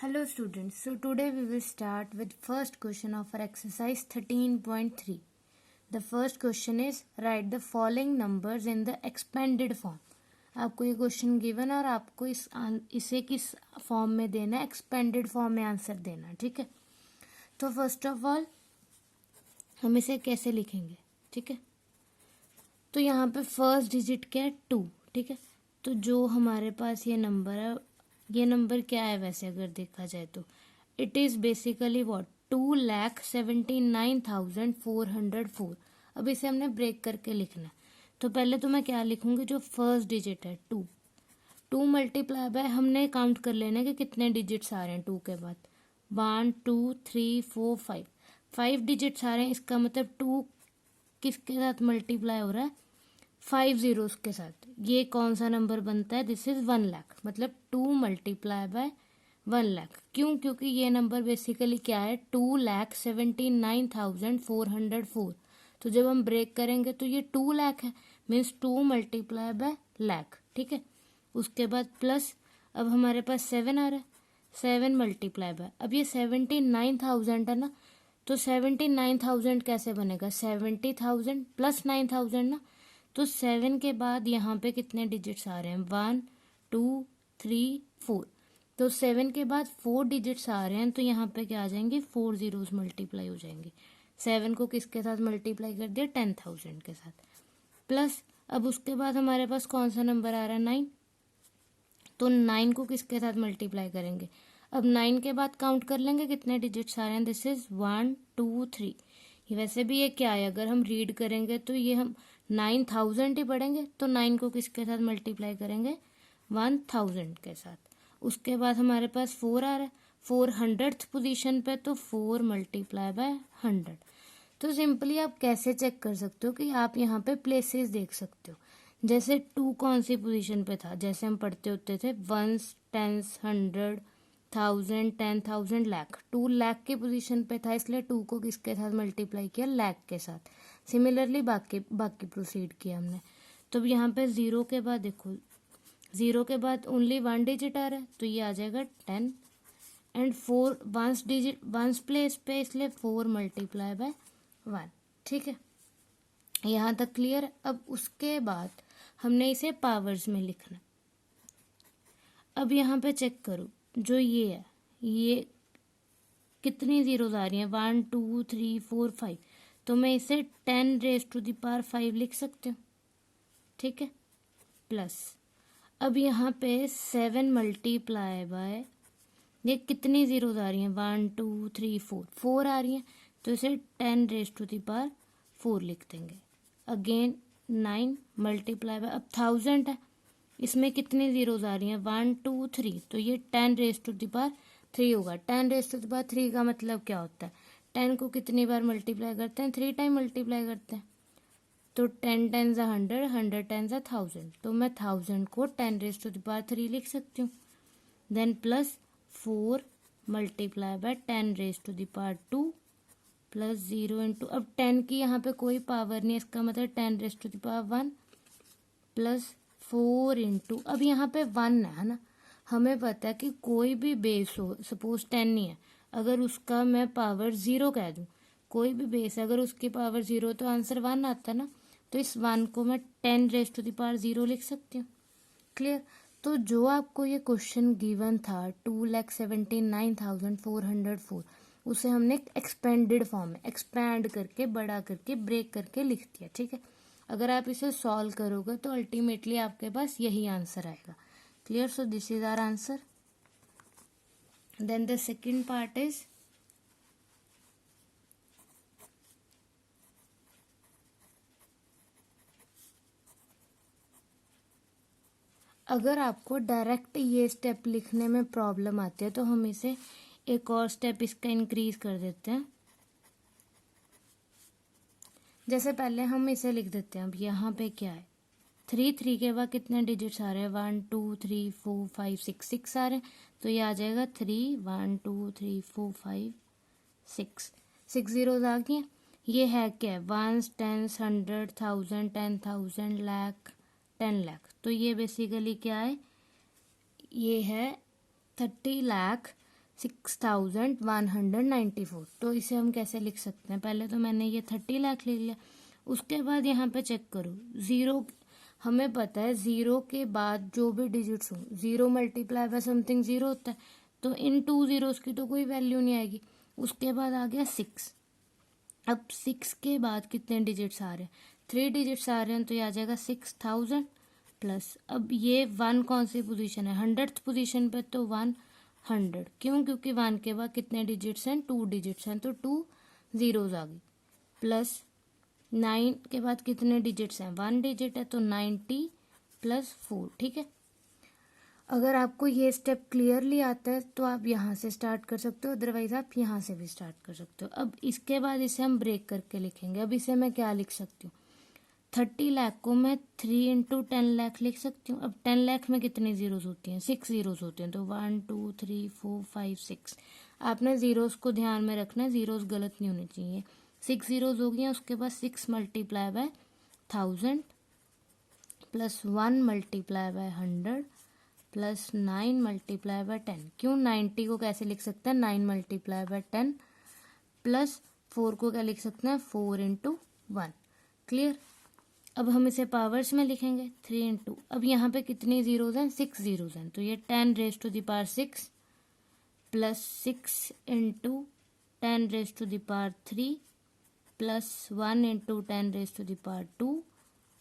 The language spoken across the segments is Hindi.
Hello students, so today we will start with first question of our exercise 13.3. The first question is write the following numbers in the expanded form. आपको ये क्वेश्चन गिवन और आपको इसे किस फॉर्म में देना है, एक्सपेंडेड फॉर्म में आंसर देना है, ठीक है। तो फर्स्ट ऑफ ऑल हम इसे कैसे लिखेंगे, ठीक है। तो यहाँ पे फर्स्ट डिजिट क्या है 2, ठीक है। तो जो हमारे पास ये नंबर है, ये नंबर क्या है वैसे अगर देखा जाए तो इट इज़ बेसिकली व्हाट 2,79,404। अब इसे हमने ब्रेक करके लिखना है। तो पहले तो मैं क्या लिखूंगी, जो फर्स्ट डिजिट है 2 मल्टीप्लाई बाय, हमने काउंट कर लेना है कि कितने डिजिट्स आ रहे हैं 2 के बाद। 1 2 3 4 5 डिजिट्स आ रहे हैं। इसका मतलब 2 किसके साथ मल्टीप्लाई हो रहा है, 5 zeros के साथ। ये कौन सा नंबर बनता है, दिस इज 1 लाख, मतलब 2 मल्टीप्लाई बाय 1 लाख। क्यों, क्योंकि ये नंबर बेसिकली क्या है 2,79,404। तो जब हम ब्रेक करेंगे तो ये 2 लाख है, मीन्स 2 मल्टीप्लाई बाय लाख, ठीक है। उसके बाद प्लस, अब हमारे पास 7 आ रहा है, 7 मल्टीप्लाई बाय, अब ये 79,000 है ना, तो 79,000 कैसे बनेगा, 70,000 प्लस 9,000 ना। तो 7 के बाद यहाँ पे कितने डिजिट्स आ रहे हैं, 1 2 3 4। तो 7 के बाद 4 डिजिट्स आ रहे हैं, तो यहाँ पे क्या आ जाएंगे, 4 zeros मल्टीप्लाई हो जाएंगे। 7 को किसके साथ मल्टीप्लाई कर दिया, 10,000 के साथ। प्लस अब उसके बाद हमारे पास कौन सा नंबर आ रहा है, 9। तो 9 को किसके साथ मल्टीप्लाई करेंगे, अब 9 के बाद काउंट कर लेंगे कितने डिजिट्स आ रहे हैं, दिस इज 1 2 3। वैसे भी ये क्या है, अगर हम रीड करेंगे तो ये हम 9,000 ही पढ़ेंगे, तो 9 को किसके साथ मल्टीप्लाई करेंगे, 1,000 के साथ। उसके बाद हमारे पास 4 आ रहा है, 400th पोजीशन पे, तो 4 मल्टीप्लाई बाय 100। तो सिंपली आप कैसे चेक कर सकते हो कि आप यहाँ पे प्लेसेस देख सकते हो। जैसे 2 कौन सी पोजीशन पे था, जैसे हम पढ़ते होते थे 1s 10s 100 1000 10,000 लाख, 2 लाख की पोजीशन पे था, इसलिए 2 को किसके साथ मल्टीप्लाई किया, लाख के साथ। सिमिलरली बाकी प्रोसीड किया हमने। तो अब यहाँ पे 0 के बाद देखो, 0 के बाद ओनली 1 डिजिट आ रहा है, तो ये आ जाएगा 10 एंड 4 वंस प्लेस पे, इसलिए 4 मल्टीप्लाई बाय 1, ठीक है। यहाँ तक क्लियर। अब उसके बाद हमने इसे पावर्स में लिखना। अब यहाँ पे चेक करो, जो ये है, ये कितनी जीरोज आ रही हैं, 1 2 3 4 5। तो मैं इसे 10 रेज टू द पावर 5 लिख सकती हूँ, ठीक है। प्लस अब यहाँ पे 7 मल्टीप्लाई बाय, ये कितनी जीरोज आ रही हैं, 1 2 3 4 आ रही हैं, तो इसे 10 रेज टू द पावर 4 लिख देंगे। अगेन 9 मल्टीप्लाई बाय, अब 1000 है, इसमें कितनी जीरोज आ रही हैं, 1 2 3, तो ये 10 रेज टू द पावर 3 होगा। 10 रेज टू द पावर 3 का मतलब क्या होता है, 10 को कितनी बार मल्टीप्लाई करते हैं, 3 टाइम मल्टीप्लाई करते हैं। तो 10 10 100, 100 10 1000, तो मैं 1000 को 10 रेज टू द पावर 3 लिख सकती हूँ। Then plus 4 multiply by 10 raise to the power 2 plus 0 into, अब 10 की यहाँ पे कोई पावर नहीं है, इसका मतलब 10 raise to the power 1 plus 4 into, अब यहाँ पे 1 है ना, हमें पता है कि कोई भी बेस हो, सपोज 10 नहीं है, अगर उसका मैं पावर 0 कह दूँ, कोई भी बेस अगर उसकी पावर 0 तो आंसर 1 आता है ना। तो इस 1 को मैं 10 रेज टू द पावर 0 लिख सकती हूँ, क्लियर। तो जो आपको ये क्वेश्चन गिवन था 2,79,404, उसे हमने एक्सपेंडेड फॉर्म में एक्सपैंड करके, बड़ा करके, ब्रेक करके लिख दिया, ठीक है। अगर आप इसे सॉल्व करोगे तो अल्टीमेटली आपके पास यही आंसर आएगा, clear. So this is our answer. Then the second part is, अगर आपको डायरेक्ट ये स्टेप लिखने में प्रॉब्लम आती है तो हम इसे एक और स्टेप इसका इंक्रीज कर देते हैं। जैसे पहले हम इसे लिख देते हैं, अब यहाँ पे क्या है, 3 के बाद कितने डिजिट्स आ रहे हैं, 1 2 3 4 5 6 आ रहे हैं, तो ये आ जाएगा 3 1 2 3 4 5 6 जीरोज आ गई हैं। ये है क्या, 1s 10s 100 1000 10,000 लाख 10 लाख। तो ये बेसिकली क्या है, ये है 30 लाख 6194। तो इसे हम कैसे लिख सकते हैं? पहले तो मैंने ये 30 लाख लिख लिया, उसके बाद यहाँ पे चेक करो जीरो, हमें पता है जीरो के बाद जो भी डिजिट्स हो, zero multiply by something zero होता है, तो इन टू जीरोस की तो कोई वैल्यू नहीं आएगी। उसके बाद आ गया 6। अब 6 के बाद कितने डिजिट्स आ रहे हैं? 3 डिजिट्स आ रहे हैं, तो ये आ जाएगा 6000 प्लस, अब ये 1 कौन सी पोजीशन है? 100th पोजीशन पे, तो 100। क्यों? क्योंकि 1 के बाद कितने डिजिट्स हैं? 2 डिजिट्स हैं, तो 2 जीरोज आ गई। प्लस 9 के बाद कितने डिजिट्स हैं? 1 डिजिट है, तो 90 प्लस 4। ठीक है, अगर आपको ये स्टेप क्लियरली आता है तो आप यहाँ से स्टार्ट कर सकते हो, अदरवाइज आप यहाँ से भी स्टार्ट कर सकते हो। अब इसके बाद इसे हम ब्रेक करके लिखेंगे। अब इसे मैं क्या लिख सकती हूँ? 30 लाख को मैं 3 इंटू 10 लाख लिख सकती हूँ। अब 10 लाख में कितनी जीरोस होती हैं? 6 जीरोस होती हैं, तो 1 2 3 4 5 6। आपने जीरोस को ध्यान में रखना है, जीरोस गलत नहीं होने चाहिए। 6 जीरोस हो गई, उसके बाद 6 multiply by 1000 plus 1 multiply bye 100 plus 9 multiply by 10। क्यों? 90 को कैसे लिख सकते हैं? 9 मल्टीप्लाई बाय 10 प्लस 4 को क्या लिख सकते हैं? 4 इंटू 1। क्लियर? अब हम इसे पावर्स में लिखेंगे, 3 इंटू, अब यहाँ पे कितनी जीरोज हैं? 6 जीरोज हैं, तो ये 10 raise to the power 6 plus 6 into 10 raise to the power 3 plus 1 into 10 raise to the power 2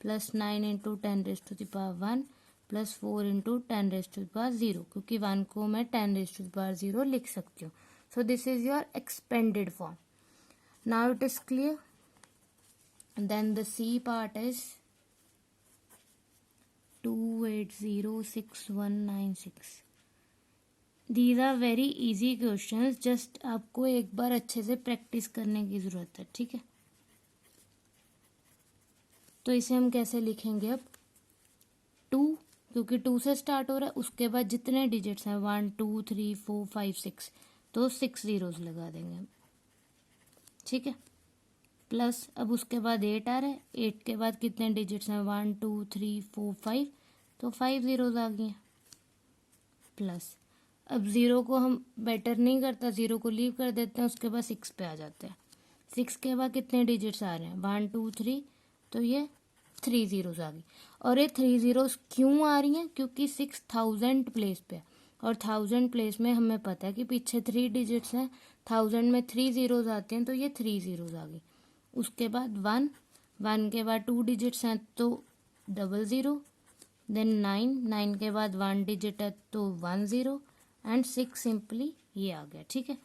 plus 9 into 10 raise to the power 1 plus 4 into 10 raise to the power 0, क्योंकि 1 को मैं 10 रेज टू द पावर 0 लिख सकती हूँ। सो this is your expanded form. Now it is clear. Then the C part is 2806196. These are very easy questions. Just आपको एक बार अच्छे से प्रैक्टिस करने की जरूरत है, ठीक है? तो इसे हम कैसे लिखेंगे? अब 2, क्योंकि 2 से स्टार्ट हो रहा है, उसके बाद जितने डिजिट्स हैं 1 2 3 4 5 6, तो 6 जीरोस लगा देंगे, ठीक है? प्लस अब उसके बाद 8 आ रहा है, 8 के बाद कितने डिजिट्स हैं? 1 2 3 4 5, तो 5 जीरोज आ गई हैं। प्लस अब 0 को हम बेटर नहीं करता, 0 को लीव कर देते हैं, उसके बाद 6 पे आ जाते हैं। 6 के बाद कितने डिजिट्स आ रहे हैं? 1 2 3, तो ये 3 जीरोज आ गई। और ये 3 जीरोज क्यों आ रही हैं? क्योंकि 6000 प्लेस पे है, और 1000 प्लेस में हमें पता है कि पीछे 3 डिजिट्स हैं, 1000 में 3 जीरोज आते हैं, तो ये 3 जीरोज आ गई। उसके बाद 1 के बाद 2 डिजिट्स हैं, तो 00, देन 9 के बाद 1 डिजिट है, तो 10 एंड 6 सिंपली ये आ गया, ठीक है?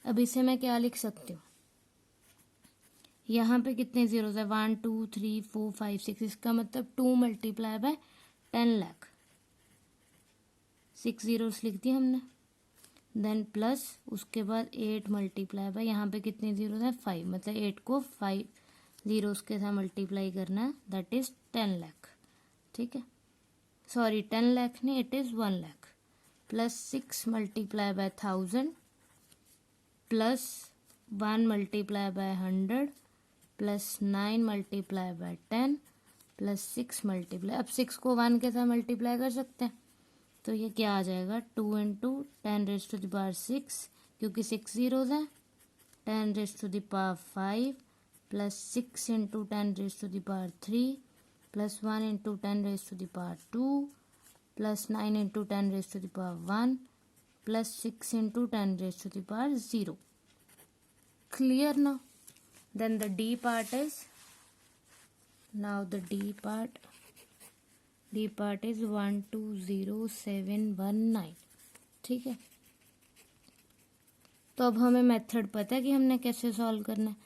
अब इसे मैं क्या लिख सकती हूँ? यहाँ पे कितने जीरोस है? 1 2 3 4 5 6, इसका मतलब 2 मल्टीप्लाई बाय 10 लाख, 6 जीरोस लिख दिया हमने। देन प्लस उसके बाद 8 मल्टीप्लाई बाय, यहाँ पे कितने जीरो है? 5, मतलब 8 को 5 जीरोस के साथ मल्टीप्लाई करना है, दैट इज 10 लाख, ठीक है? सॉरी 10 लाख नहीं, it is 1 lakh. Plus 6 multiply by 1000 plus 1 multiply bye 100 plus 9 multiply by 10 plus 6 multiply, अब 6 को 1 के साथ मल्टीप्लाई कर सकते हैं, तो ये क्या आ जाएगा? 2 into 10 raise to the power 6, क्योंकि 6 जीरोज हैं, 10 raise to the power 5 plus 6 into 10 raise to the power 3 plus 1 into 10 raise to the power 2 plus 9 into 10 raise to the power 1 plus 6 into 10 raise to the power 0. Clear now? Then the D part is, now the D part is 120719, ठीक है? तो अब हमें मेथड पता है कि हमने कैसे सॉल्व करना है,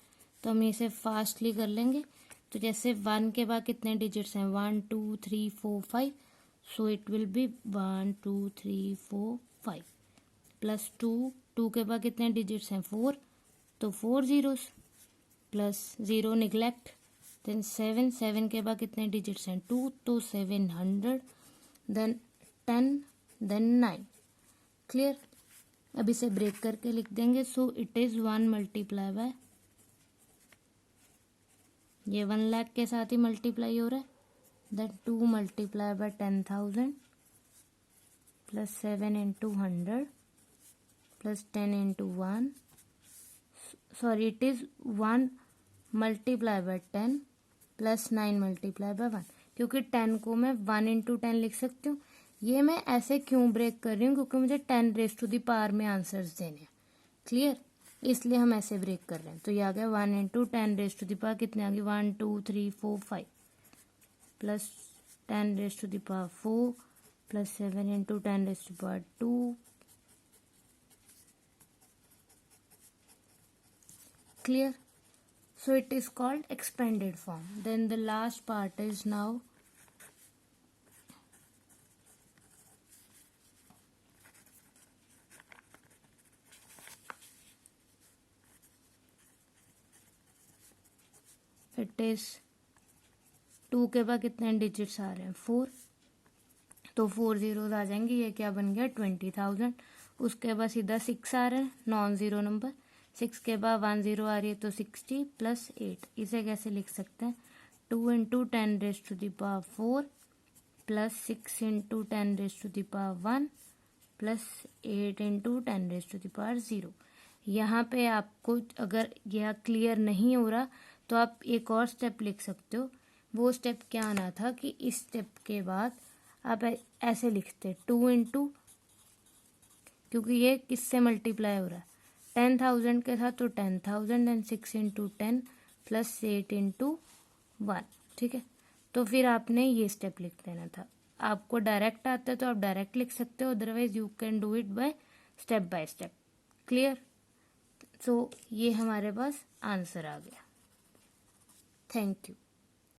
तो हम इसे फास्टली कर लेंगे। तो जैसे 1 के बाद कितने डिजिट्स हैं? 1 2 3 4 5, so it will be 1 2 3 4 5 plus 2 के बाद कितने डिजिट्स हैं? 4, तो 4 जीरोस प्लस 0 निगलेक्ट, देन 7 के बाद कितने डिजिट्स हैं? 2, तो 700, देन 10, देन 9। क्लियर? अब इसे ब्रेक करके लिख देंगे। So it is 1 multiply bye, ये 1 लाख के साथ ही मल्टीप्लाई हो रहा है, then 2 multiply by 10,000 plus 7 into 100 plus 10 into 1, sorry it is 1 multiply by 10 plus 9 multiply by 1, क्योंकि 10 को मैं 1 इंटू 10 लिख सकती हूँ। ये मैं ऐसे क्यों ब्रेक कर रही हूँ, क्योंकि मुझे 10 रेज टू द पावर में आंसर्स देने हैं, क्लियर, इसलिए हम ऐसे ब्रेक कर रहे हैं। तो ये आ गया 1 into 10 raise to the power कितने आ गए 1 2 3 4 5 plus 10 raise to the power 4 plus 7 into 10 raise to the power 2, clear. So it is called expanded form. Then the last part is now it is 2 के बाद कितने डिजिट्स आ रहे हैं 4, तो 4 जीरोज आ जाएंगे, ये क्या बन गया 20,000। उसके बाद सीधा 6 आ रहा है नॉन ज़ीरो नंबर, 6 के बाद 1 0 आ रही है तो 60 प्लस 8, इसे कैसे लिख सकते हैं 2 into 10 raise to the power 4 plus 6 into 10 raise to the power 1 plus 8 into 10 raise to the power 0। यहाँ पे आपको अगर यह क्लियर नहीं हो रहा तो आप एक और स्टेप लिख सकते हो। वो स्टेप क्या आना था कि इस स्टेप के बाद आप ऐसे लिखते 2 इंटू, क्योंकि ये किससे मल्टीप्लाई हो रहा है 10,000 के साथ, तो 10,000 एंड 6 इंटू 10 प्लस 8 इंटू 1, ठीक है। तो फिर आपने ये स्टेप लिख देना था। आपको डायरेक्ट आता है तो आप डायरेक्ट लिख सकते हो, otherwise you can do it by step, clear. So ये हमारे पास आंसर आ गया। Thank you.